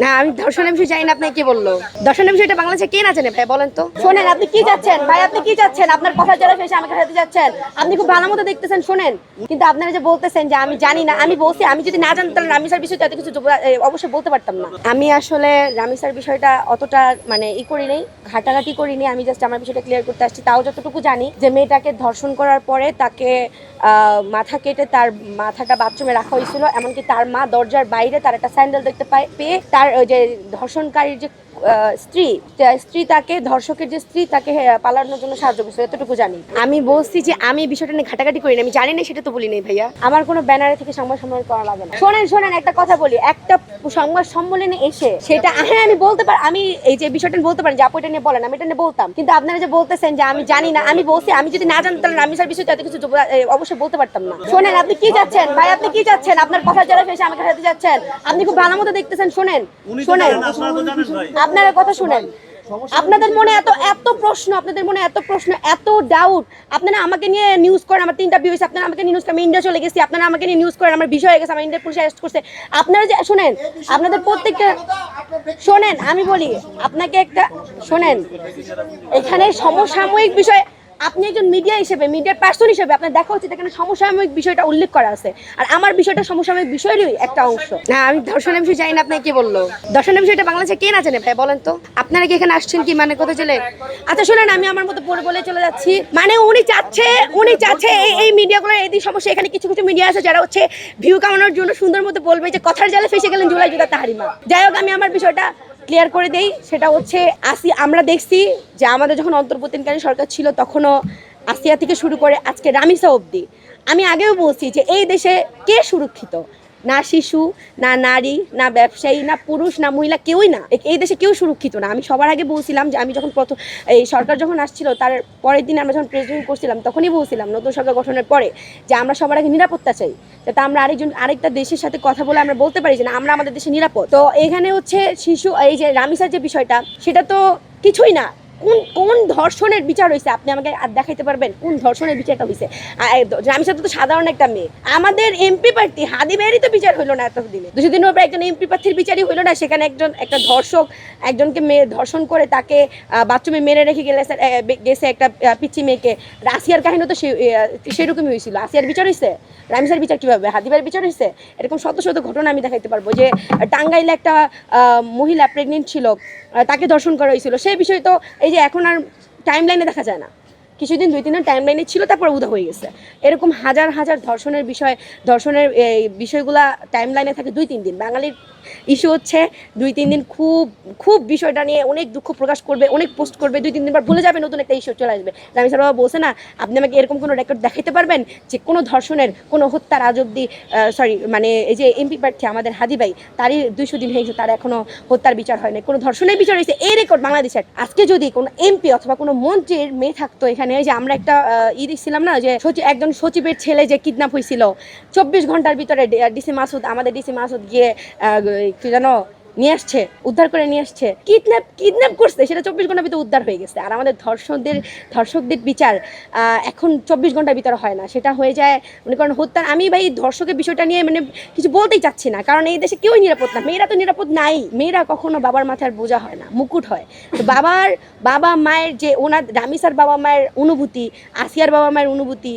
না আমি ধর্ষণের বিষয় জানি না, আপনি কি বললো ধর্ষণের বিষয়টা বাংলাদেশে কে না জানে ভাই বলেন তো। শোনেন আপনি কি যাচ্ছেন ভাই, আপনি কি যাচ্ছেন, আপনার কথা যারা ফেসে আমাকে সাথে যাচ্ছেন, আপনি খুব ভালো মতো দেখতেছেন শোনেন, কিন্তু আপনারা যে বলতেছেন যে আমি জানি না, আমি বলছি আমি যদি না জানতাম রামিসার বিষয়টা এত কিছু অবশ্যই বলতে পারতাম না। আমি আসলে রামিসার বিষয়টা অতটা মানে করি নেই, ঘাটাঘাটি করিনি, আমি জাস্ট আমার বিষয়টা ক্লিয়ার করতে আসছি। তাও যতটুকু জানি যে মেয়েটাকে ধর্ষণ করার পরে তাকে মাথা কেটে তার মাথাটা বাথরুমে রাখা হয়েছিল, এমনকি তার মা দরজার বাইরে তার একটা স্যান্ডেল দেখতে পেয়ে তার ওই যে ধর্ষণকারীর যে স্ত্রী তাকে ধর্ষকের যে স্ত্রী তাকে পালানোর জন্য সাহায্য করছে, এতটুকু জানি। আমি বলছি যে আমি বিষয়টা নিয়ে ঘাটাঘাটি করি না, আমি জানি না সেটা তো বলি নাই ভাইয়া। আমার কোনো ব্যানারে থেকে সংবাদ সম্মেলন করা লাগে না। শোনেন একটা কথা বলি, একটা সংবাদ সম্মেলনে এসে সেটা হ্যাঁ আমি বলতে পারি, আমি এই যে বিষয়টা বলতে পারি যে আপু এটা নিয়ে বলেন, আমি এটা নিয়ে বলতাম, কিন্তু আপনারা যে বলতেছেন যে আমি জানি না, আমি বলছি আমি যদি না জানতাম রামিসার বিষয়টা এত কিছু অবশ্যই বলতে পারতাম না। শোনেন আপনি কি যাচ্ছেন ভাই, আপনি কি যাচ্ছেন, আপনার কথা যারা ফেসে আমাকে সাথে যাচ্ছেন, আপনি খুব ভালো মতো দেখতেছেন শোনেন আপনারা কথা শুনেন। আপনাদের মনে এত প্রশ্ন, আপনাদের মনে এত প্রশ্ন, এত ডাউট, আপনারা আমাকে নিয়ে নিউজ করেন, আমার 3টা বিয়ে হয়েছে, আপনারা আমাকে নিয়ে নিউজ করেন, আমি ইন্ডিয়া চলে গেছি, আপনারা আমাকে নিয়ে নিউজ করেন, আমার বিষয় হয়ে গেছে, আমার ইন্ডিয়ার পুলিশ অ্যারেস্ট করছে। আপনারা যে শোনেন, আপনাদের প্রত্যেকটা শোনেন, আমি বলি আপনাকে একটা শোনেন, এখানে সমসাময়িক বিষয়, আপনি একজন মিডিয়া হিসেবে, মিডিয়ার পার্সন হিসেবে আপনার দেখা উচিত এখানে সমসাময়িক বিষয়টা উল্লেখ করা আছে, আর আমার বিষয়টা সমসাময়িক বিষয়েরই একটা অংশ। না আমি ধর্ষণের বিষয় জানি না, আপনি কি বললো ধর্ষণের বিষয়টা বাংলাদেশে কে না জানে ভাই বলেন তো। আপনারা কি এখানে আসছেন কি মানে কোথায় চলে, আচ্ছা শোনেন আমি আমার মতো পড়ে বলে চলে যাচ্ছি, মানে উনি চাচ্ছে এই মিডিয়াগুলোর এই সমস্যা, এখানে কিছু কিছু মিডিয়া আছে যারা হচ্ছে ভিউ কামানোর জন্য সুন্দর মতো বলবে যে কথার জালে ফেসে গেলেন জুলাই জুতা তাহারিমা। যাই হোক আমি আমার বিষয়টা ক্লিয়ার করে দেই, সেটা হচ্ছে আমরা দেখছি যে আমাদের যখন অন্তর্বর্তীকালীন সরকার ছিল তখনও আসিয়া থেকে শুরু করে আজকে রামিসা অবধি, আমি আগেও বলছি যে এই দেশে কে সুরক্ষিত, না শিশু, না নারী, না ব্যবসায়ী, না পুরুষ, না মহিলা, কেউই না, এই দেশে কেউ সুরক্ষিত না। আমি সবার আগে বলছিলাম যে আমি যখন প্রথম এই সরকার যখন আসছিল তার পরের দিন আমরা যখন প্রেসিডেন্ট করছিলাম তখনই বলছিলাম নতুন সরকার গঠনের পরে যে আমরা সবার আগে নিরাপত্তা চাই, যাতে আমরা আরেকটা দেশের সাথে কথা বলে আমরা বলতে পারি যে না আমরা আমাদের দেশে নিরাপদ। তো এখানে হচ্ছে শিশু এই যে রামিসার যে বিষয়টা, সেটা তো কিছুই না। কোন ধর্ষণের বিচার হয়েছে আপনি আমাকে আর দেখাইতে পারবেন কোন ধর্ষণের বিচারটা হয়েছে? রামিসা তো সাধারণ একটা মেয়ে, আমাদের এমপি প্রার্থী হাদি ভাইয়েরই তো বিচার হইলো না এতদিনে, 200 দিনের পরে একজন এমপি প্রার্থীর বিচারই হইলো না, সেখানে একটা ধর্ষক একজনকে মেয়ে ধর্ষণ করে তাকে বাথরুমে মেরে রেখে গেছে একটা পিচ্ছি মেয়েকে। আসিয়ার কাহিনী তো সেরকমই হয়েছিল, আসিয়ার বিচার হয়েছে, রামিসার বিচার কিভাবে, হাদি ভাইয়ের বিচার হয়েছে? এরকম শত শত ঘটনা আমি দেখাইতে পারবো যে টাঙ্গাইলে একটা মহিলা প্রেগনেন্ট ছিল, তাকে ধর্ষণ করা হয়েছিল, সেই বিষয় তো এই যে এখন আর টাইম লাইনে দেখা যায় না, কিছুদিন 2-3 দিন টাইম লাইনে ছিল তারপর উদা হয়ে গেছে। এরকম হাজার হাজার ধর্ষণের বিষয়গুলা টাইম লাইনে থাকে 2-3 দিন। বাঙালির ইস্যু হচ্ছে 2-3 দিন খুব বিষয়টা নিয়ে অনেক দুঃখ প্রকাশ করবে, অনেক পোস্ট করবে, 2-3 দিন পর ভুলে যাবে, নতুন একটা ইস্যু চলে আসবে। রামিসা বাবা বলছে না, আপনি আমাকে এরকম কোনো রেকর্ড দেখাইতে পারবেন যে কোনো ধর্ষণের কোনো হত্যার আজ অব্দি মানে এই যে এমপি প্রার্থী আমাদের হাদি ভাই, তারই 200 দিন হয়েছে, তার এখনো হত্যার বিচার হয়নি, কোনো ধর্ষণের বিচার হয়েছে এই রেকর্ড বাংলাদেশের? আজকে যদি কোনো এমপি অথবা কোনো মন্ত্রীর মেয়ে থাকতো এখানে, যে আমরা একটা দেখছিলাম না যে একজন সচিবের ছেলে যে কিডন্যাপ হয়েছিল, 24 ঘন্টার ভিতরে আমাদের ডিসি মাসুদ গিয়ে কি জানো নিয়ে আসছে, উদ্ধার করে নিয়ে আসছে, কিডন্যাপ করছে, সেটা 24 ঘন্টার ভিতরে উদ্ধার হয়ে গেছে। আর আমাদের ধর্ষকদের বিচার এখন 24 ঘন্টার ভিতরে হয় না, সেটা হয়ে যায় মনে করেন হত্যার। আমি ভাই ধর্ষকের বিষয়টা নিয়ে মানে কিছু বলতেই চাচ্ছি না, কারণ এই দেশে কেউই নিরাপদ না, মেয়েরা তো নিরাপদ নাই, মেয়েরা কখনো বাবার মাথার বোঝা হয় না, মুকুট হয়। তো বাবা মায়ের যে রামিসার বাবা মায়ের অনুভূতি, আসিয়ার বাবা মায়ের অনুভূতি,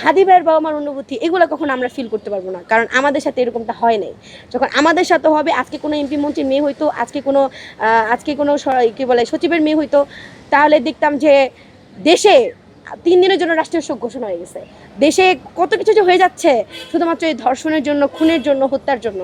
হাদি ভাইয়ের বাবা মার অনুভূতি, এগুলো কখনো আমরা ফিল করতে পারবো না, কারণ আমাদের সাথে এরকমটা হয় নাই। যখন আমাদের সাথে হবে, আজকে কোনো এমপি মন্ত্রীর মেয়ে হইতো, আজকে কোনো কি বলে সচিবের মেয়ে হইতো, তাহলে দেখতাম যে দেশে 3 দিনের জন্য রাষ্ট্রীয় শোক ঘোষণা হয়ে গেছে। দেশে কত কিছু যে হয়ে যাচ্ছে শুধুমাত্র এই ধর্ষণের জন্য, খুনের জন্য, হত্যার জন্য।